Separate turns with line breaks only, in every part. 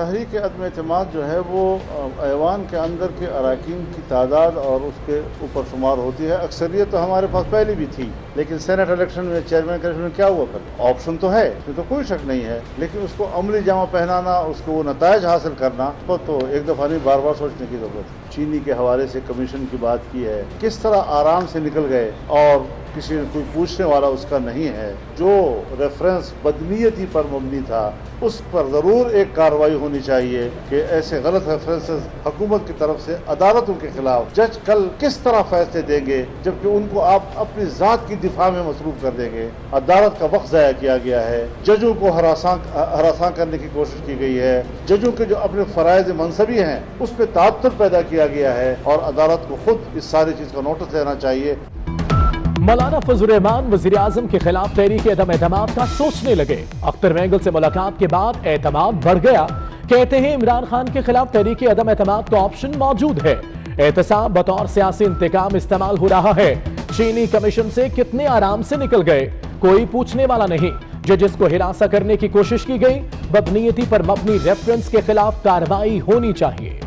तहरीक अदम एतमाद जो है वो ऐवान के अंदर के अरकान की तादाद और उसके ऊपर शुमार होती है। अक्सरियत तो हमारे पास पहले भी थी, लेकिन सेनेट इलेक्शन में, चेयरमैन के इलेक्शन में क्या हुआ? कर ऑप्शन तो है, इसमें तो कोई शक नहीं है, लेकिन उसको अमली जामा पहनाना, उसको वो नतायज हासिल करना तो एक दफ़ा नहीं, बार बार सोचने की जरूरत है। चीनी के हवाले से कमीशन की बात की है, किस तरह आराम से निकल गए और किसी ने कोई पूछने वाला उसका नहीं है। जो रेफरेंस बदनीयती पर मबनी था उस पर जरूर एक कार्रवाई होनी चाहिए कि ऐसे गलत रेफरेंसेस हुकूमत की तरफ से अदालतों के खिलाफ जज कल किस तरह फैसले देंगे, जबकि उनको आप अपनी जात की दिफा में मसरूफ कर देंगे। अदालत का वक्त ज़ाया किया गया है, जजों को हरासा करने की कोशिश की गई है, जजों के जो अपने फ़राइज़ मनसबी हैं उस पर ताअत्तुर पैदा किया गया है और अदालत को खुद इस सारी चीज़ का नोटिस लेना चाहिए।
मौलाना फजल रहमान वज़ीर आज़म के खिलाफ तहरीक अदम एतमाद का सोचने लगे। अख्तर मेंगल से मुलाकात के बाद एतमाद बढ़ गया। कहते हैं इमरान खान के खिलाफ तहरीक अदम एतमाद का ऑप्शन मौजूद है। एहतसाब बतौर सियासी इंतकाम इस्तेमाल हो रहा है। चीनी कमीशन से कितने आराम से निकल गए, कोई पूछने वाला नहीं। जजेस को हिरासा करने की कोशिश की गई। बदनीयती पर मबनी रेफरेंस के खिलाफ कार्रवाई होनी चाहिए।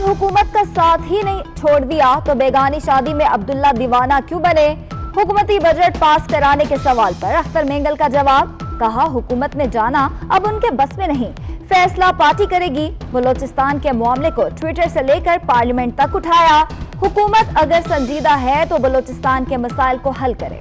हुकूमत का साथ ही नहीं छोड़ दिया तो बेगानी शादी में अब्दुल्ला दीवाना क्यों बने? हुकूमती बजट पास कराने के सवाल पर अख्तर मेंगल का जवाब, कहा हुकूमत में जाना अब उनके बस में नहीं, फैसला पार्टी करेगी। बलोचिस्तान के मामले को ट्विटर से लेकर पार्लियामेंट तक उठाया। हुकूमत अगर संजीदा है तो बलोचिस्तान के मसाइल को हल करे।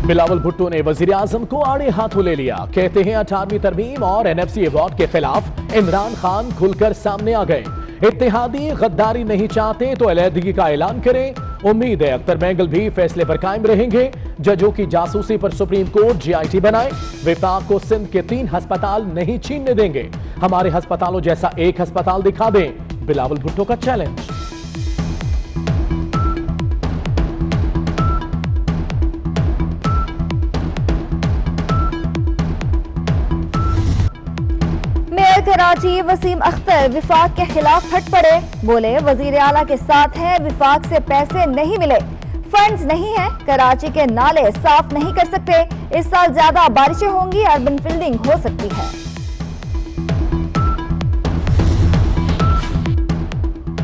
बिलावल भुट्टो ने वजीर आजम को आड़े हाथों ले लिया। कहते हैं 18वीं तरमीम और NFC अवार्ड के खिलाफ इमरान खान खुलकर सामने आ गए। इत्तेहादी गद्दारी नहीं चाहते तो अलहदगी का ऐलान करें। उम्मीद है अख्तर मेंगल भी फैसले पर कायम रहेंगे। जजों की जासूसी पर सुप्रीम कोर्ट GIT बनाए। विफाक को सिंध के 3 अस्पताल नहीं छीनने देंगे। हमारे अस्पतालों जैसा एक अस्पताल दिखा दें, बिलावल भुट्टो का चैलेंज।
कराची वसीम अख्तर विफाक के खिलाफ फट पड़े। बोले वजीर आला के साथ हैं, विफाक से पैसे नहीं मिले, फंड्स नहीं है, कराची के नाले साफ नहीं कर सकते। इस साल ज्यादा बारिशें होंगी, अर्बन फिल्डिंग हो सकती है।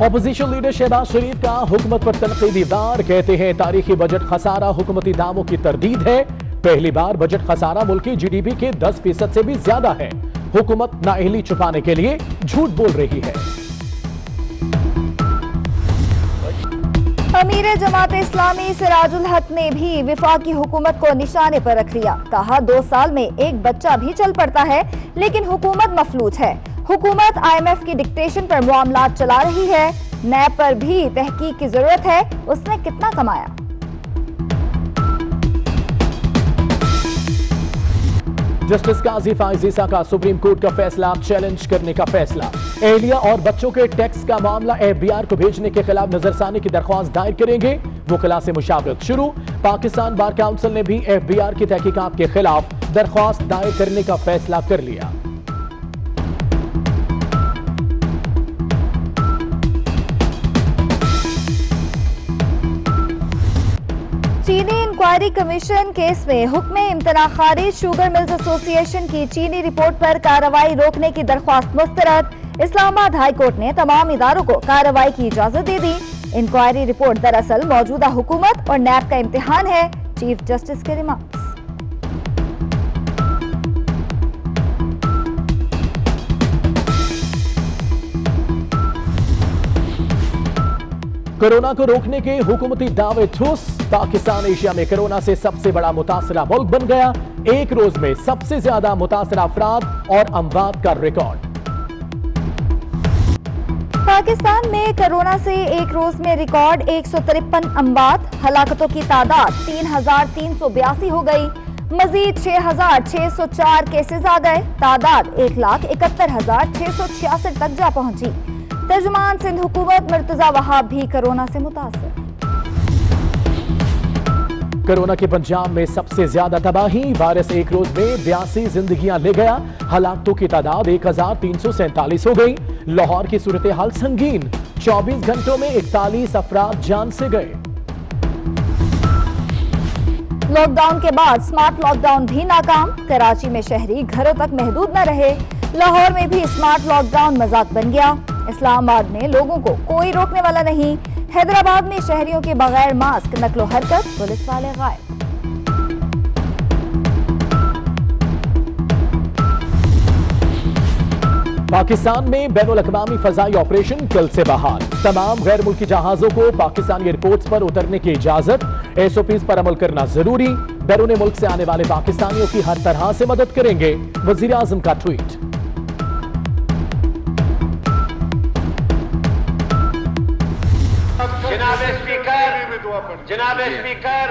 ऑपोजिशन लीडर शहबाज शरीफ का हुकूमत पर तनकीदी वार। कहते हैं तारीखी बजट खसारा हुकूमती दावों की तरदीद है। पहली बार बजट खसारा मुल्की GDP के 10% से भी ज्यादा है। हुकूमत नाअहली छुपाने के लिए झूठ बोल रही है।
अमीर जमात इस्लामी सिराजुल हक ने भी विफाकी हुकूमत को निशाने पर रख लिया। कहा 2 साल में एक बच्चा भी चल पड़ता है, लेकिन हुकूमत मफलूज है। हुकूमत IMF की डिक्टेशन पर मामलात चला रही है। नैब पर भी तहकीक की जरूरत है, उसने कितना कमाया।
जस्टिस काजी फाइज ईसा का सुप्रीम कोर्ट का फैसला चैलेंज करने का फैसला। एहलिया और बच्चों के टैक्स का मामला FBI को भेजने के खिलाफ नजरसानी की दरख्वास्त दायर करेंगे। वकीला से मुशावरत शुरू। पाकिस्तान बार काउंसिल ने भी FBI की तहकीकात के खिलाफ दरख्वास्त दायर करने का फैसला कर लिया।
चीनी इंक्वायरी कमीशन केस में हुक्म इम्तना खारिज। शुगर मिल्स एसोसिएशन की चीनी रिपोर्ट पर कार्रवाई रोकने की दरख्वास्त मुस्तरद। इस्लामाबाद हाई कोर्ट ने तमाम इदारों को कार्रवाई की इजाजत दे दी। इंक्वायरी रिपोर्ट दरअसल मौजूदा हुकूमत और नैब का इम्तिहान है, चीफ जस्टिस के रिमार्क्स।
कोरोना को रोकने के हुकूमती दावे ठुस। पाकिस्तान एशिया में कोरोना से सबसे बड़ा मुतासरा मुल्क बन गया। एक रोज में सबसे ज्यादा मुतासरा अफराद और अमवात का रिकॉर्ड।
पाकिस्तान में कोरोना से एक रोज में रिकॉर्ड 153 अमवात। हलाकतों की तादाद 3382 हो गई। मजीद 6604 केसेस आ गए। तादाद 1,71,666 तक जा पहुंची। तर्जुमान सिंध हुकूमत मुर्तजा वहाब भी कोरोना से मुतासर।
कोरोना के पंजाब में सबसे ज्यादा तबाही। वायरस एक रोज में 82 जिंदगियां ले गया। हलाकतों की तादाद 1347 हो गई। लाहौर की सूरत हाल संगीन। 24 घंटों में 41 अफराद जान से गए।
लॉकडाउन के बाद स्मार्ट लॉकडाउन भी नाकाम। कराची में शहरी घरों तक महदूद न रहे। लाहौर में भी स्मार्ट लॉकडाउन मजाक बन गया। इस्लामाबाद में लोगों को कोई रोकने वाला नहीं। हैदराबाद में शहरियों के बगैर मास्क नकलो हरकत, पुलिस वाले गायब।
पाकिस्तान में बैनुल-अक़वामी फजाई ऑपरेशन कल से बहाल। तमाम गैर मुल्की जहाजों को पाकिस्तानी एयरपोर्ट्स पर उतरने की इजाजत। SOPs पर अमल करना जरूरी। बैरून मुल्क से आने वाले पाकिस्तानियों की हर तरह से मदद करेंगे, वजीर आजम का ट्वीट।
जनाब स्पीकर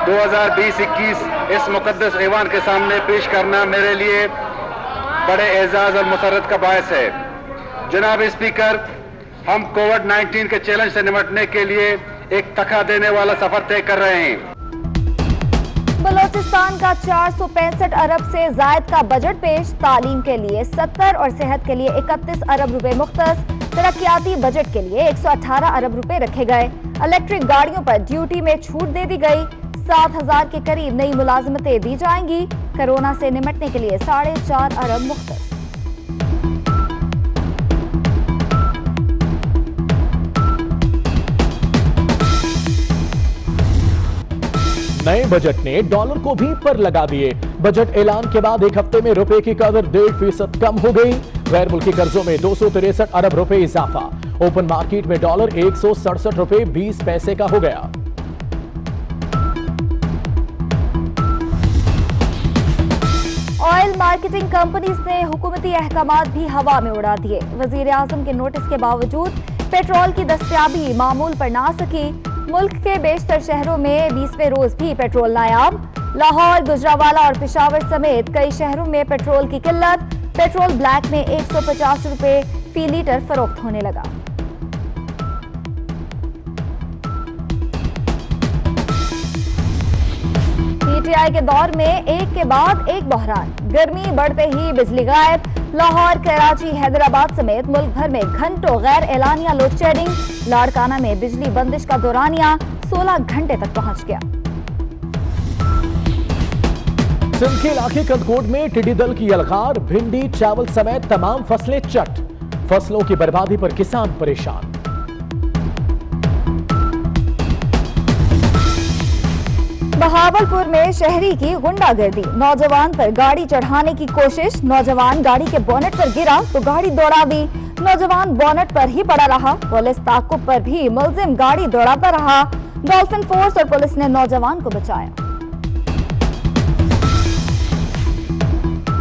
2020-21 इस मुकद्दस ऐवान के सामने पेश करना मेरे लिए बड़े एजाज और मुसरत का बायस है। जनाब स्पीकर, हम कोविड-19 के चैलेंज से निपटने के लिए एक तका देने वाला सफर तय कर रहे हैं।
बलोचिस्तान का 465 अरब से जायद का बजट पेश। तालीम के लिए 70 और सेहत के लिए 31 अरब रुपए मुख्तस। तरक्याती बजट के लिए 118 अरब रुपए रखे गए। इलेक्ट्रिक गाड़ियों पर ड्यूटी में छूट दे दी गई। 7,000 के करीब नई मुलाजमतें दी जाएंगी। कोरोना से निपटने के लिए 4.5 अरब मुख्तस।
नए बजट ने डॉलर को भी पर लगा दिए। बजट ऐलान के बाद एक हफ्ते में रुपए की कदर 1.5% कम हो गई। गैर मुल्की कर्जों में 263 अरब रुपए इजाफा। ओपन मार्केट में डॉलर 167 रुपए 20 पैसे का हो गया।
ऑयल मार्केटिंग कंपनीज ने हुकूमती अहकामात भी हवा में उड़ा दिए। वजीर आजम के नोटिस के बावजूद पेट्रोल की दस्तयाबी मामूल पर ना सकी। मुल्क के बेशतर शहरों में 20वें रोज भी पेट्रोल नायाब। लाहौर, गुजरावाला और पेशावर समेत कई शहरों में पेट्रोल की किल्लत। पेट्रोल ब्लैक में 150 रुपए फी लीटर फरोख्त होने लगा। PTI के दौर में एक के बाद एक बहरान। गर्मी बढ़ते ही बिजली गायब। लाहौर, कराची, हैदराबाद समेत मुल्क भर में घंटों गैर एलानिया लोड शेडिंग। लाड़काना में बिजली बंदिश का दौरानिया 16 घंटे तक पहुंच गया।
सिंध के इलाके कदकोट में टिड्डी दल की यलगार। भिंडी, चावल समेत तमाम फसलें चट। फसलों की बर्बादी पर किसान परेशान।
बहावलपुर में शहरी की गुंडागर्दी। नौजवान पर गाड़ी चढ़ाने की कोशिश। नौजवान गाड़ी के बोनेट पर गिरा तो गाड़ी दौड़ा दी। नौजवान बोनेट पर ही पड़ा रहा। पुलिस ताकुब पर भी मुलजिम गाड़ी दौड़ाता रहा। डॉल्फिन फोर्स और पुलिस ने नौजवान को बचाया।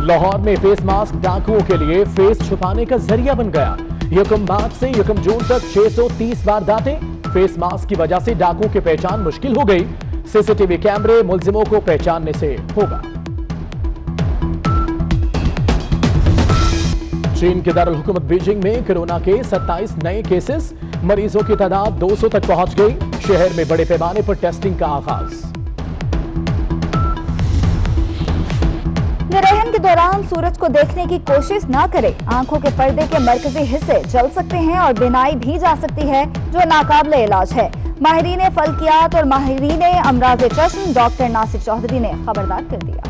लाहौर में फेस मास्क डाकुओं के लिए फेस छुपाने का जरिया बन गया। 1 मार्च से 1 जून तक 630 वारदातें। फेस मास्क की वजह से डाकुओं की पहचान मुश्किल हो गई। CCTV कैमरे मुलजिमों को पहचानने से होगा। चीन के दारुल हुकूमत बीजिंग में कोरोना के 27 नए केसेस। मरीजों की तादाद 200 तक पहुंच गई। शहर में बड़े पैमाने पर टेस्टिंग का आगाज।
ग्रहण के दौरान सूरज को देखने की कोशिश ना करें। आंखों के पर्दे के मरकजी हिस्से जल सकते हैं और बीनाई भी जा सकती है, जो नाकाबिले इलाज है। माहिरीन फल्कियात और माहिरीन अमराज चश्म डॉक्टर नासिर चौधरी ने खबरदार कर दिया।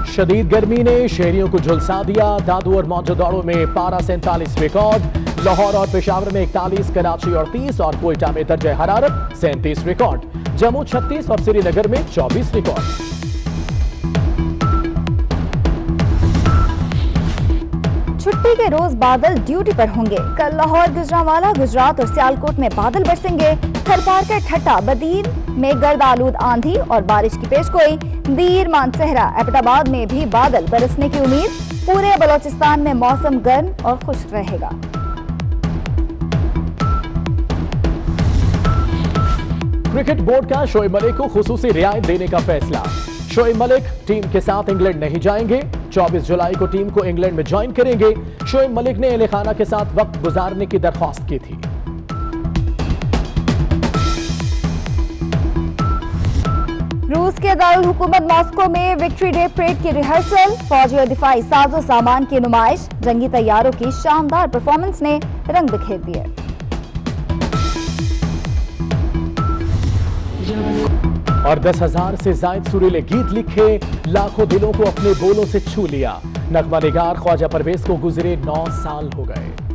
शदीद गर्मी ने शहरियों को झुलसा दिया। दादू और मौजूदाड़ों में पारा 47 रिकॉर्ड। लाहौर और पेशावर में 41, कराची 38 और कोयटा में दर्जे हरारत 37 रिकॉर्ड। जम्मू 36 और श्रीनगर में 24 रिकॉर्ड।
छुट्टी के रोज बादल ड्यूटी पर होंगे। कल लाहौर, गुजरावाला, गुजरात और सियालकोट में बादल बरसेंगे। थरपारकर, ठट्टा, बदीन में गर्द आलूद आंधी और बारिश की पेशगोई। दीर, मानसहरा, एबटाबाद में भी बादल बरसने की उम्मीद। पूरे बलोचिस्तान में मौसम गर्म और खुश्क रहेगा।
क्रिकेट बोर्ड का शोएब मलिक को खुसूसी रियायत देने का फैसला। शोएब मलिक टीम के साथ इंग्लैंड नहीं जाएंगे। 24 जुलाई को टीम को इंग्लैंड में ज्वाइन करेंगे। शोएब मलिक ने अली खाना के साथ वक्त गुजारने की दरख्वास्त की थी।
रूस के दारुल हुकूमत मॉस्को में विक्ट्री डे परेड की रिहर्सल, फौजी और दिफाई साजो सामान की नुमाइश, जंगी तैयारों की शानदार परफॉर्मेंस ने रंग बिखेर दिए।
और 10,000 से जायद सुरीले गीत लिखे, लाखों दिलों को अपने बोलों से छू लिया। नगमा निगार ख्वाजा परवेज को गुजरे 9 साल हो गए।